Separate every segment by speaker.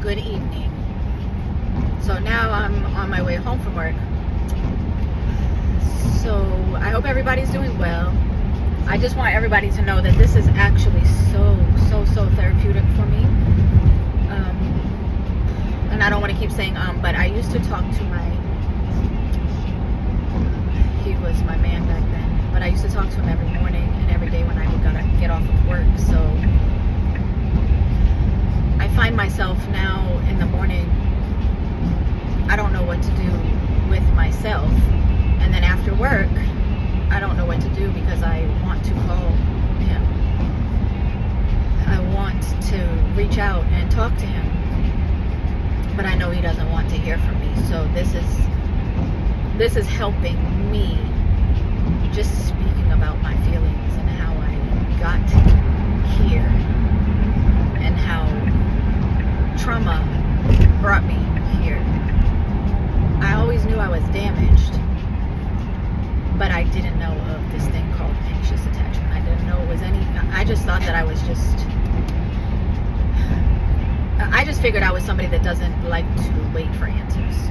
Speaker 1: Good evening. So now I'm on my way home from work. So I hope everybody's doing well. I just want everybody to know that this is actually so therapeutic for me. And I don't want to keep saying but I used to talk to he was my man back then, but I used to talk to him every morning and every day when I would gotta get off of work. So I find myself now in the morning, I don't know what to do with myself. And then after work, I don't know what to do because I want to call him. I want to reach out and talk to him. But I know he doesn't want to hear from me. So this is helping me just speaking about my feelings and how I got here and how trauma brought me here. I always knew I was damaged, but I didn't know of this thing called anxious attachment. I didn't know it was I just thought that I just figured I was somebody that doesn't like to wait for answers.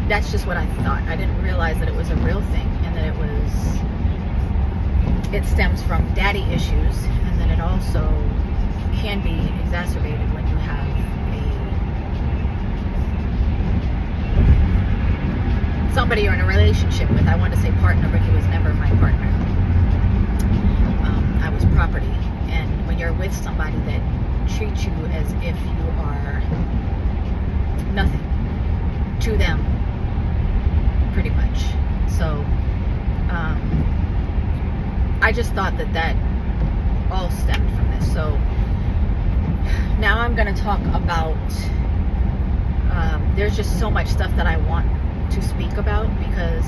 Speaker 1: That's just what I thought. I didn't realize that it was a real thing and that it stems from daddy issues, and then it also can be exacerbated when you have somebody you're in a relationship with. I want to say partner, but he was never my partner. I was property. And when you're with somebody that treats you as if you are nothing to them, pretty much. So I just thought that all stemmed from this. So now I'm going to talk about there's just so much stuff that I want to speak about because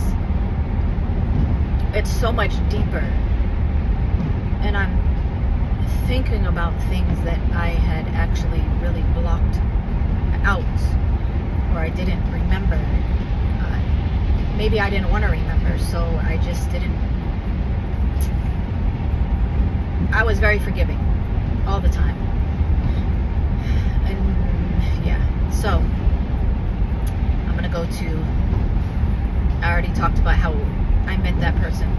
Speaker 1: it's so much deeper, and I'm thinking about things that I had actually really blocked out or I didn't remember. Maybe I didn't want to remember, so I just didn't. I was very forgiving all the time. And yeah, so I'm gonna go to, I already talked about how I met that person,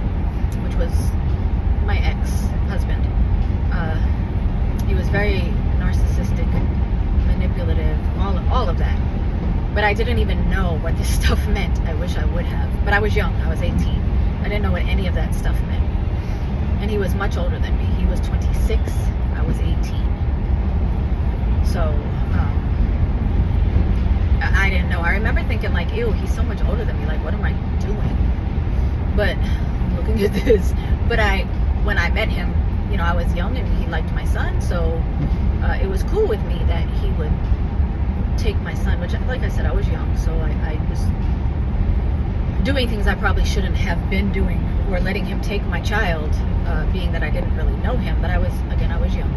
Speaker 1: which was my ex-husband. He was very narcissistic, manipulative, all of that. But I didn't even know what this stuff meant. I wish I would have. But I was young. I was 18. I didn't know what any of that stuff meant. And he was much older than me. He was 26. I was 18. So, I didn't know. I remember thinking like, ew, he's so much older than me. Like, what am I doing? But, looking at this. But when I met him, I was young and he liked my son. So, it was cool with me that he would take my son, which, like I said, I was young, so I was doing things I probably shouldn't have been doing, or letting him take my child, being that I didn't really know him, but I was young.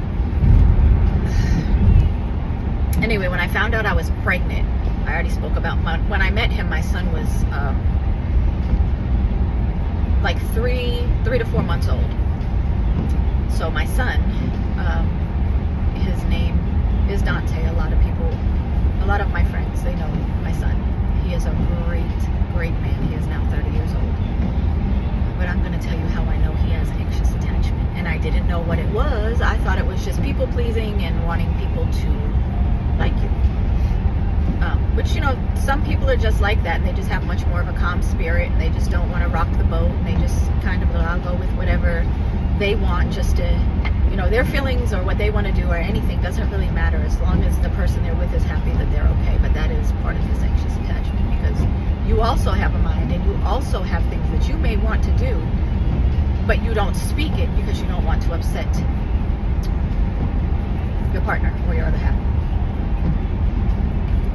Speaker 1: Anyway, when I found out I was pregnant, I already spoke about when I met him, my son was like 3 to 4 months old. So my son, his name is Dante. A lot of my friends, they know my son. He is a great man. He is now 30 years old. But I'm going to tell you how I know he has anxious attachment. And I didn't know what it was. I thought it was just people pleasing and wanting people to like you. But some people are just like that, and they just have much more of a calm spirit, and they just don't want to rock the boat, and they just kind of, I'll go with whatever they want just to, their feelings or what they want to do or anything doesn't really matter as long as the person they're with is happy that they're okay. But that is part of this anxious attachment, because you also have a mind and you also have things that you may want to do, but you don't speak it because you don't want to upset your partner or your other half.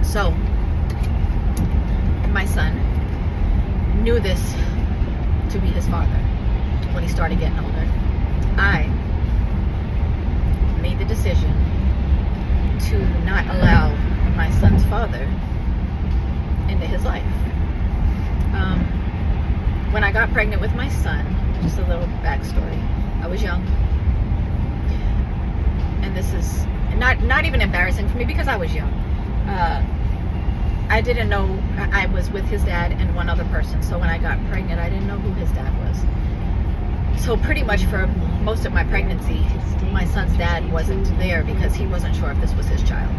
Speaker 1: So my son knew this to be his father when he started getting older. I made the decision to not allow my son's father into his life. When I got pregnant with my son, just a little backstory, I was young, and not even embarrassing for me because I was young. I didn't know. I was with his dad and one other person. So when I got pregnant, I didn't know who his dad was. So pretty much for most of my pregnancy, my son's dad wasn't there because he wasn't sure if this was his child.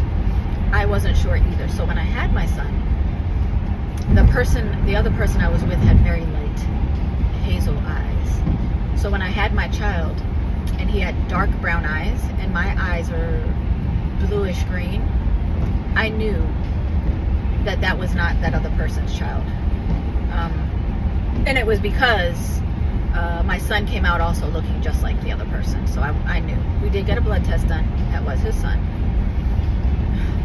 Speaker 1: I wasn't sure either. So when I had my son, the other person I was with had very light hazel eyes. So when I had my child, and he had dark brown eyes, and my eyes are bluish green, I knew that was not that other person's child. And it was because my son came out also looking just like the other person. So I knew. We did get a blood test done. That was his son.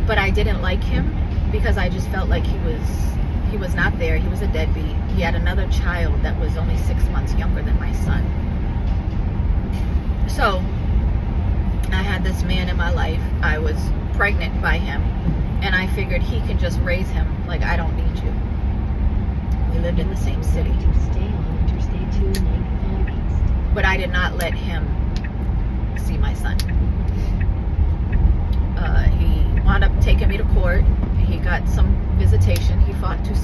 Speaker 1: But I didn't like him because I just felt like he was not there. He was a deadbeat. He had another child that was only 6 months younger than my son. So I had this man in my life. I was pregnant by him, and I figured he can just raise him. Like, I don't need you. We lived in the same city. But I did not let him see my son. He wound up taking me to court. He got some visitation. He fought to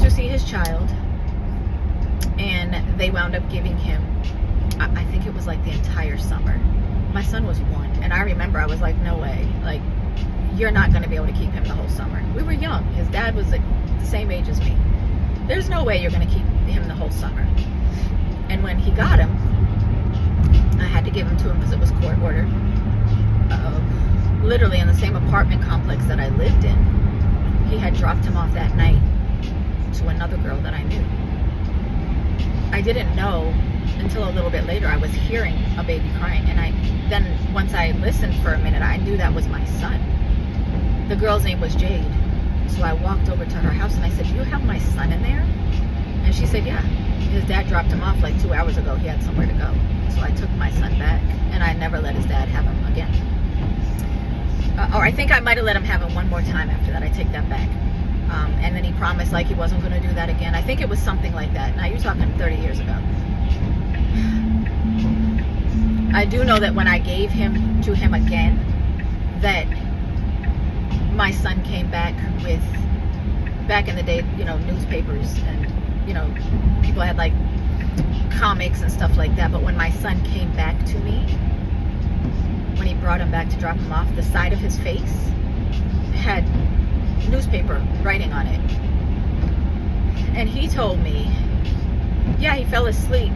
Speaker 1: see his child, and they wound up giving him, I think it was like the entire summer. My son was 1, and I remember I was like, no way, like, you're not going to be able to keep him the whole summer. We were young. His dad was like the same age as me. There's no way you're going to keep him the whole summer. And when he got him, I had to give him to him because it was court ordered. Literally in the same apartment complex that I lived in. He had dropped him off that night to another girl that I knew. I didn't know until a little bit later. I was hearing a baby crying, and then once I listened for a minute, I knew that was my son. The girl's name was Jade. So I walked over to her house and I said, do you have my son in there? And she said, yeah. His dad dropped him off like 2 hours ago. He had somewhere to go. So I took my son back, and I never let his dad have him again. Or I think I might have let him have him one more time after that. I take that back. And then he promised like he wasn't going to do that again. I think it was something like that. Now you're talking 30 years ago. I do know that when I gave him to him again, that my son came back with, back in the day, newspapers, and people had like comics and stuff like that. But when my son came back to me, when he brought him back to drop him off, the side of his face had newspaper writing on it. And he told me, yeah, he fell asleep.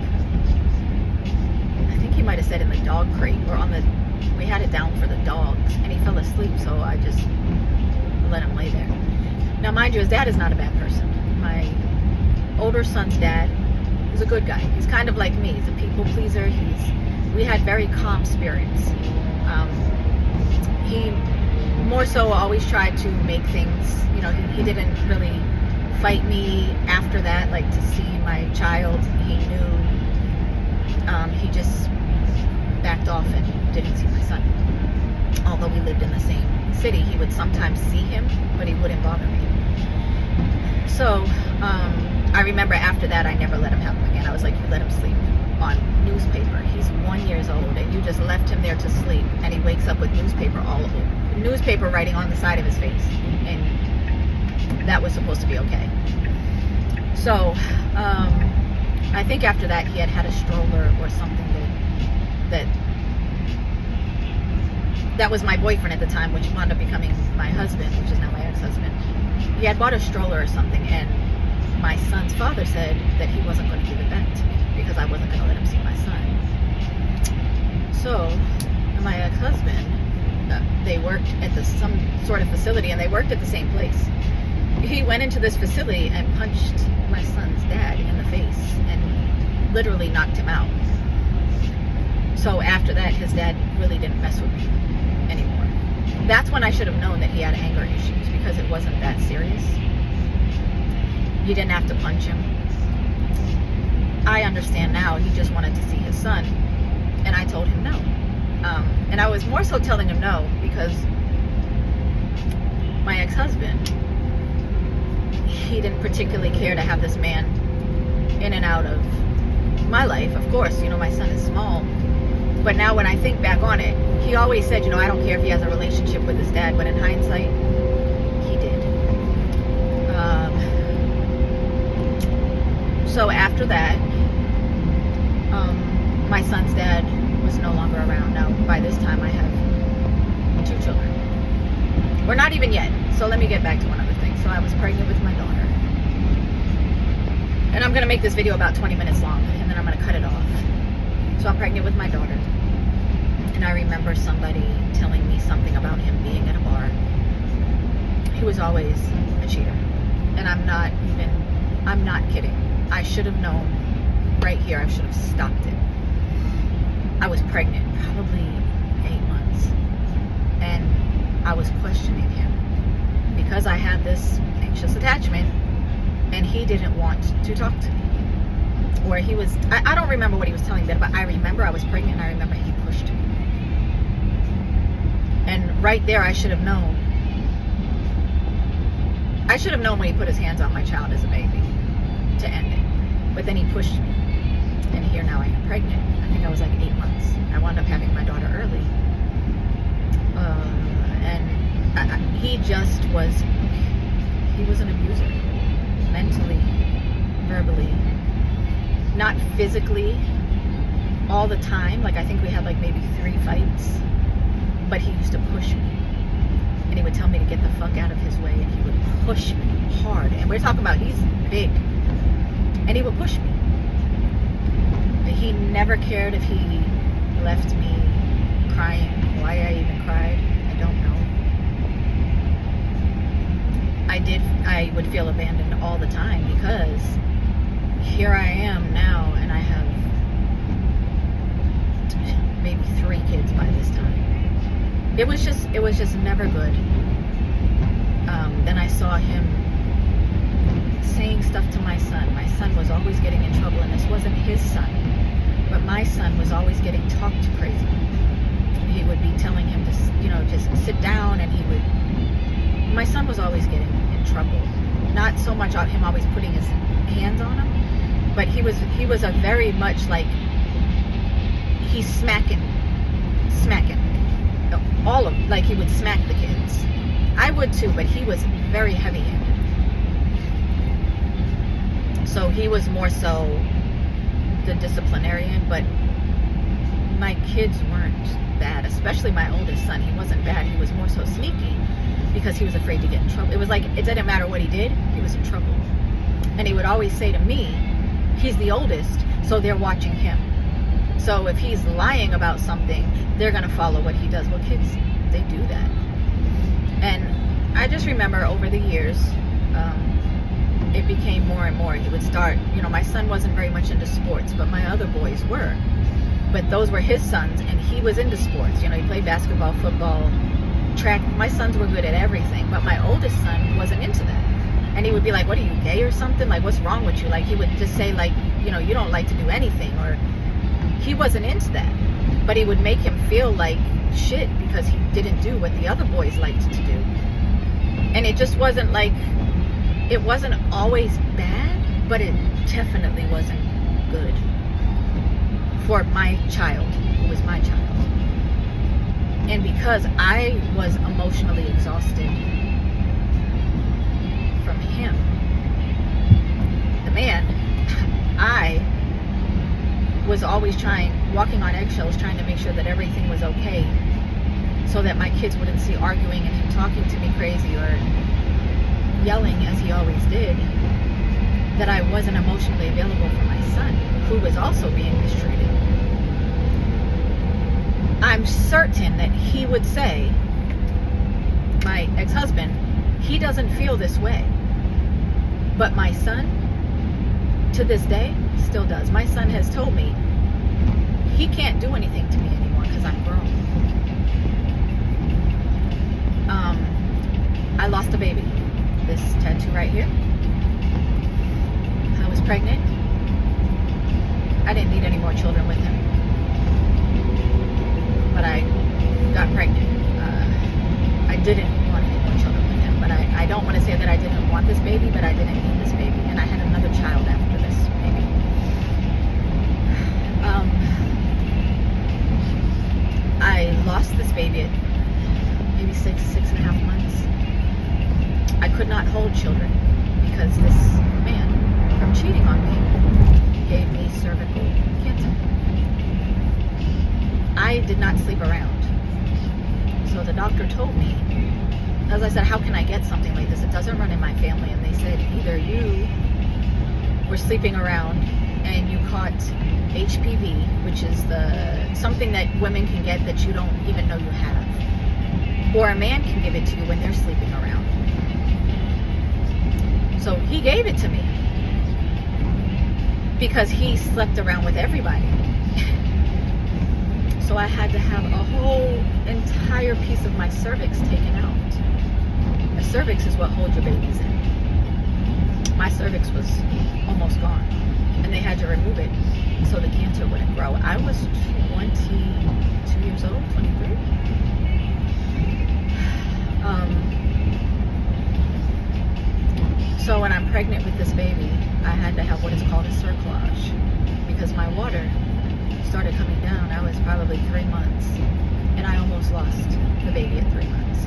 Speaker 1: I think he might have said in the dog crate, or we had it down for the dogs, and he fell asleep, so I just let him lay there. Now, mind you, his dad is not a bad person. My older son's dad is a good guy. He's kind of like me. He's a people pleaser. We had very calm spirits. He more so always tried to make things, he didn't really fight me after that, like to see my child. He knew, he just backed off and didn't see my son. Although we lived in the same city, he would sometimes see him, but he wouldn't bother me. So, I remember after that, I never let him have him again. I was like, you let him sleep on newspaper. He's 1 year old, and you just left him there to sleep, and he wakes up with newspaper writing on the side of his face, and that was supposed to be okay. So, I think after that, he had a stroller or something that was my boyfriend at the time, which wound up becoming my husband, which is now my ex-husband. He had bought a stroller or something, and my son's father said that he wasn't going to give it back to me because I wasn't going to let him see my son. So my ex-husband, they worked at some sort of facility, and they worked at the same place. He went into this facility and punched my son's dad in the face and literally knocked him out. So after that, his dad really didn't mess with me anymore. That's when I should have known that he had anger issues, because it wasn't that serious. You didn't have to punch him. I understand now, he just wanted to see his son, and I told him no. And I was more so telling him no because my ex-husband, he didn't particularly care to have this man in and out of my life. Of course, my son is small, But now when I think back on it, he always said, I don't care if he has a relationship with his dad, but in hindsight, he did. So after that, my son's dad was no longer around. Now, by this time, I have 2 children. Or not even yet. So let me get back to one other thing. So I was pregnant with my daughter. And I'm going to make this video about 20 minutes long, and then I'm going to cut it off. So I'm pregnant with my daughter. And I remember somebody telling me something about him being at a bar. He was always a cheater. And I'm not kidding. I should have known right here. I should have stopped it. I was pregnant, probably 8 months. And I was questioning him because I had this anxious attachment and he didn't want to talk to me. Or he was, I don't remember what he was telling me, but I remember I was pregnant and I remember he pushed me. And right there, I should have known. I should have known when he put his hands on my child as a baby to end it. But then he pushed me. And here now I am pregnant. I think I was like 8 months. I wound up having my daughter early. He just was, he was an abuser. Mentally, verbally, not physically all the time. Like I think we had like maybe 3 fights, but he used to push me. And he would tell me to get the fuck out of his way, and he would push me hard. And we're talking about, he's big. And he would push me. He never cared if he left me crying. Why I even cried, I don't know. I would feel abandoned all the time because here I am now and I have maybe 3 kids by this time. It was just never good. Then I saw him saying stuff to my son. My son was always getting in trouble, and this wasn't his son, but my son was always getting talked to crazy. He would be telling him to, just sit down, and my son was always getting in trouble. Not so much him always putting his hands on him, but he was a very much like, he's smacking. All of, like he would smack the kids. I would too, but he was very heavy-handed. So he was more so the disciplinarian, but my kids weren't bad, especially my oldest son. He wasn't bad. He was more so sneaky because he was afraid to get in trouble. It was like, it didn't matter what he did, he was in trouble. And he would always say to me, he's the oldest, so they're watching him. So if he's lying about something, they're going to follow what he does. Well, kids, they do that. And I just remember over the years, it became more and more. He would start, my son wasn't very much into sports, but my other boys were. But those were his sons, and he was into sports. He played basketball, football, track. My sons were good at everything, but my oldest son wasn't into that. And he would be like, what are you, gay or something? Like, what's wrong with you? Like, he would just say, like, you don't like to do anything, or he wasn't into that. But he would make him feel like shit because he didn't do what the other boys liked to do. And it just wasn't like, it wasn't always bad, but it definitely wasn't good for my child, who was my child. And because I was emotionally exhausted from him, the man, I was always walking on eggshells, trying to make sure that everything was okay, so that my kids wouldn't see arguing and him talking to me crazy or yelling, as he always did, that I wasn't emotionally available for my son, who was also being mistreated. I'm certain that he would say, my ex-husband, he doesn't feel this way. But my son, to this day, still does. My son has told me he can't do anything to me anymore because I'm grown. I lost a baby. This tattoo right here. I was pregnant. I didn't need any more children with him, but I got pregnant. I didn't want any more children with him, but I don't want to say that I didn't want this baby, but I didn't need this baby, and I had another child after this baby. baby at maybe 6.5 months. I could not hold children because this man, from cheating on me, gave me cervical cancer. I did not sleep around. So the doctor told me, as I said, how can I get something like this? It doesn't run in my family. And they said, either you were sleeping around and you caught HPV, which is something that women can get that you don't even know you have, or a man can give it to you when they're sleeping around. So he gave it to me because he slept around with everybody. So I had to have a whole entire piece of my cervix taken out. The cervix is what holds your babies in. My cervix was almost gone, and they had to remove it so the cancer wouldn't grow. I was 22 years old, 23. So when I'm pregnant with this baby, I had to have what is called a cerclage because my water started coming down. I was probably 3 months, and I almost lost the baby at 3 months.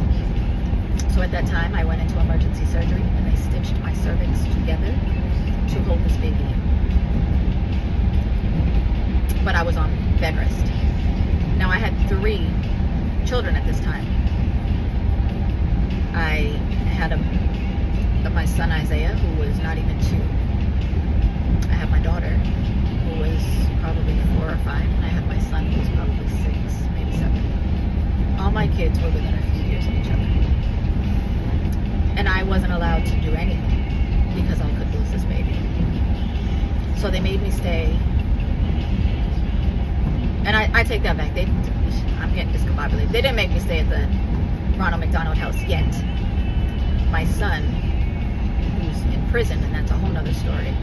Speaker 1: So at that time, I went into emergency surgery, and they stitched my cervix together to hold this baby in. But I was on bed rest. Now I had 3 children at this time. I had my son Isaiah, who was not even 2. I had my daughter, who was probably 4 or 5, and I had my son, who was probably 6, maybe 7. All my kids were within a few years of each other. And I wasn't allowed to do anything because I could lose this baby. So they made me stay. And I take that back. I'm getting discombobulated. They didn't make me stay at the Ronald McDonald House yet. My son, who's in prison, and that's a whole nother story,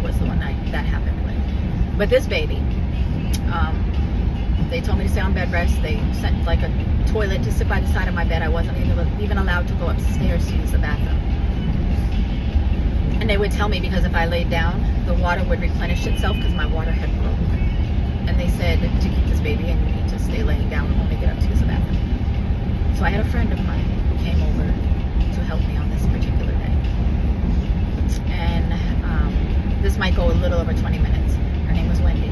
Speaker 1: was the one that happened with. But this baby, they told me to stay on bed rest. They sent like a toilet to sit by the side of my bed. I wasn't even allowed to go upstairs to use the bathroom. And they would tell me, because if I laid down, the water would replenish itself because my water had broke. And they said, to keep this baby in, you need to stay laying down and only get up to use the bathroom. So I had a friend of mine who came over to help me on this particular day. And this might go a little over 20 minutes. Her name was Wendy.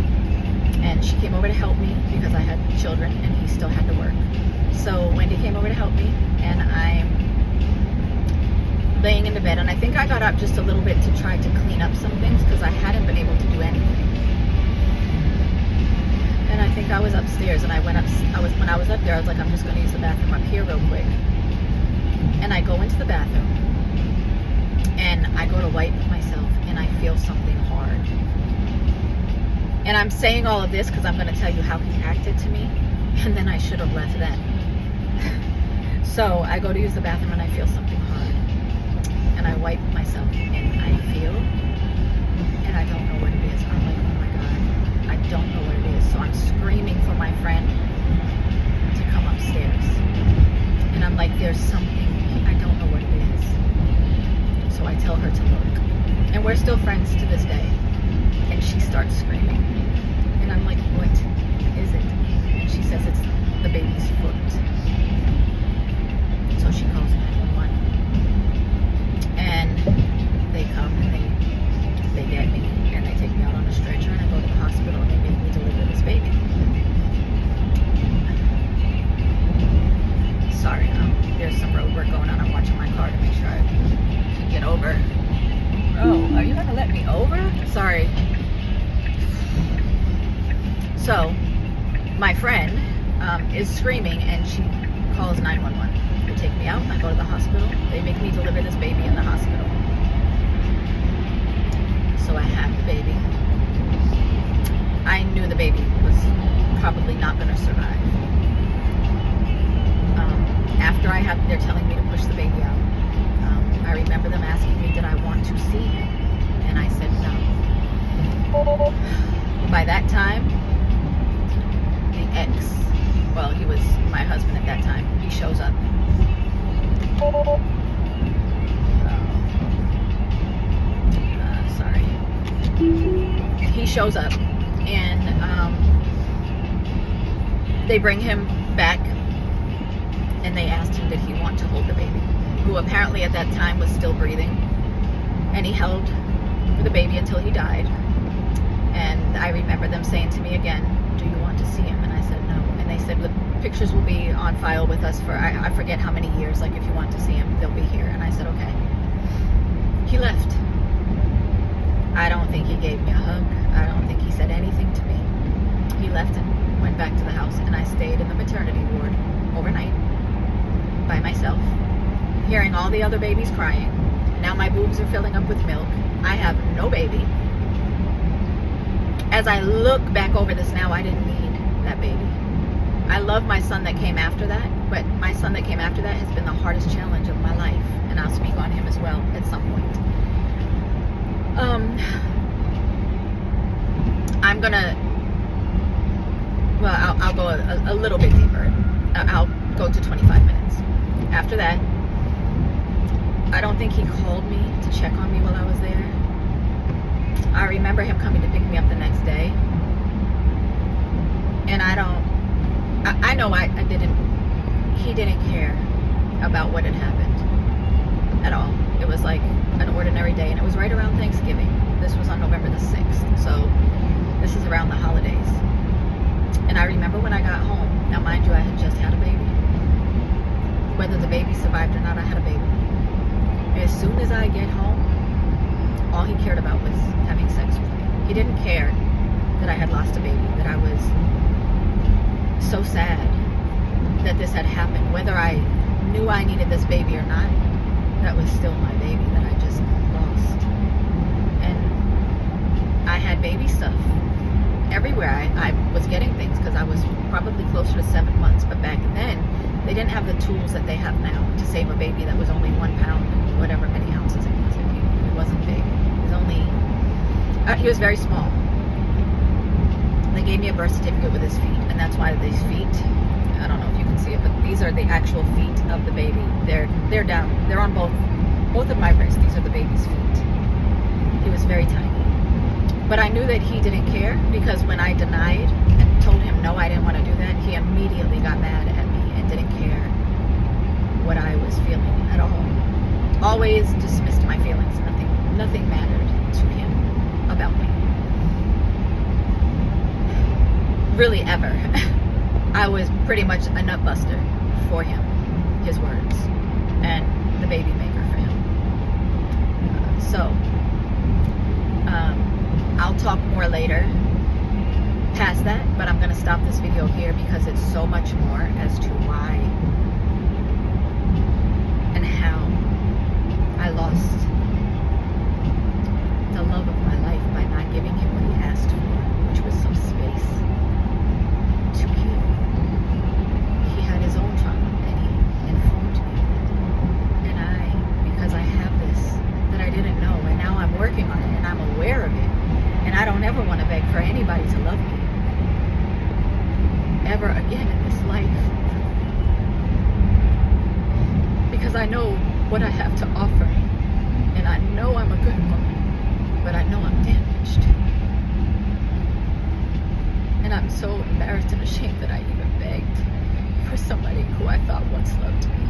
Speaker 1: And she came over to help me because I had children and he still had to work. So Wendy came over to help me, and I'm laying in the bed, and I think I got up just a little bit to try to clean up some things because I hadn't been able to do anything. And I think I was upstairs, and when I was up there, I was like, I'm just going to use the bathroom up here real quick. And I go into the bathroom, and I go to wipe myself, and I feel something hard. And I'm saying all of this because I'm going to tell you how he acted to me, and then I should have left then. So I go to use the bathroom, and I feel something hard. And I wipe myself, and I feel, and I don't know what it is. I'm like, oh my God, I don't know what it is. So I'm screaming for my friend to come upstairs. And I'm like, there's something, I don't know what it is. So I tell her to look. And we're still friends to this day. And she starts screaming. And I'm like, what is it? And she says it's the baby's foot. So she calls 911. And they come and they get me. And they take me out on a stretcher, and I go to the hospital, and they make me deliver this baby. Sorry, there's some road work going on. I'm watching my car to make sure I can get over. Oh, are you gonna let me over? Sorry. So, my friend is screaming, and she calls 911. They take me out, and I go to the hospital. They make me deliver this baby in the hospital. So I have the baby. I knew the baby was probably not going to survive. After they're telling me to push the baby out. I remember them asking me, did I want to see him? And I said no. By that time, the ex, well, he was my husband at that time, he shows up. Sorry. He shows up, and they bring him back and they asked him did he want to hold the baby, who apparently at that time was still breathing. And he held the baby until he died. And I remember them saying to me again, do you want to see him? And I said no. And they said the pictures will be on file with us for I forget how many years, like if you want to see him, they'll be here. And I said okay. He left. I don't think he gave me a hug. I don't think he said anything to me. He left and went back to the house, and I stayed in the maternity ward overnight by myself, hearing all the other babies crying. Now my boobs are filling up with milk. I have no baby. As I look back over this now, I didn't need that baby. I love my son that came after that, but my son that came after that has been the hardest challenge of my life, and I'll speak on him as well at some point. I'm gonna, well, I'll go a little bit deeper. I'll go to 25 minutes. After that, I don't think he called me to check on me while I was there. I remember him coming to pick me up the next day. And I know he didn't care about what had happened at all. It was like an ordinary day, and it was right around Thanksgiving. This was on November the 6th, so this is around the holidays. And I remember when I got home, now mind you, I had just had a baby. Whether the baby survived or not, I had a baby. As soon as I get home, all he cared about was having sex with me. He didn't care that I had lost a baby, that I was so sad that this had happened. Whether I knew I needed this baby or not, that was still my baby that I just lost. And I had baby stuff everywhere. I was getting things because I was probably closer to 7 months, but back then they didn't have the tools that they have now to save a baby that was only 1 pound and whatever many ounces it was. It wasn't big. It was only, he was very small. They gave me a birth certificate with his feet, and that's why these feet, I don't know if you can see it, but these are the actual feet of the baby. They're down. They're on both of my wrists. These are the baby's feet. He was very tiny. But I knew that he didn't care, because when I denied and told him no, I didn't want to do that, he immediately got mad at me and didn't care what I was feeling at all. Always dismissed my feelings. Nothing mattered to him about me. Really ever. I was pretty much a nut buster for him, his words, and the baby maker for him. I'll talk more later past that, but I'm going to stop this video here because it's so much more as to why and how I lost the love of my life by not giving him what he asked for, which was some space to heal. He had his own trauma, and he informed me of it. And because I have this that I didn't know, and now I'm working on it, and I'm aware of it, and I don't ever want to beg for anybody to love me ever again in this life, because I know what I have to offer, and I know I'm a good woman, but I know I'm damaged, and I'm so embarrassed and ashamed that I even begged for somebody who I thought once loved me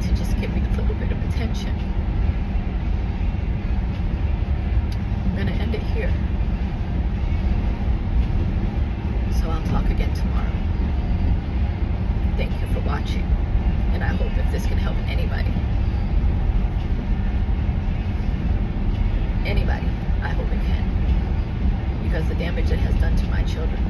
Speaker 1: to just give me a little bit of attention. I'm gonna end it here, so I'll talk again tomorrow. Thank you for watching, and I hope if this can help anybody, I hope it can, because the damage it has done to my children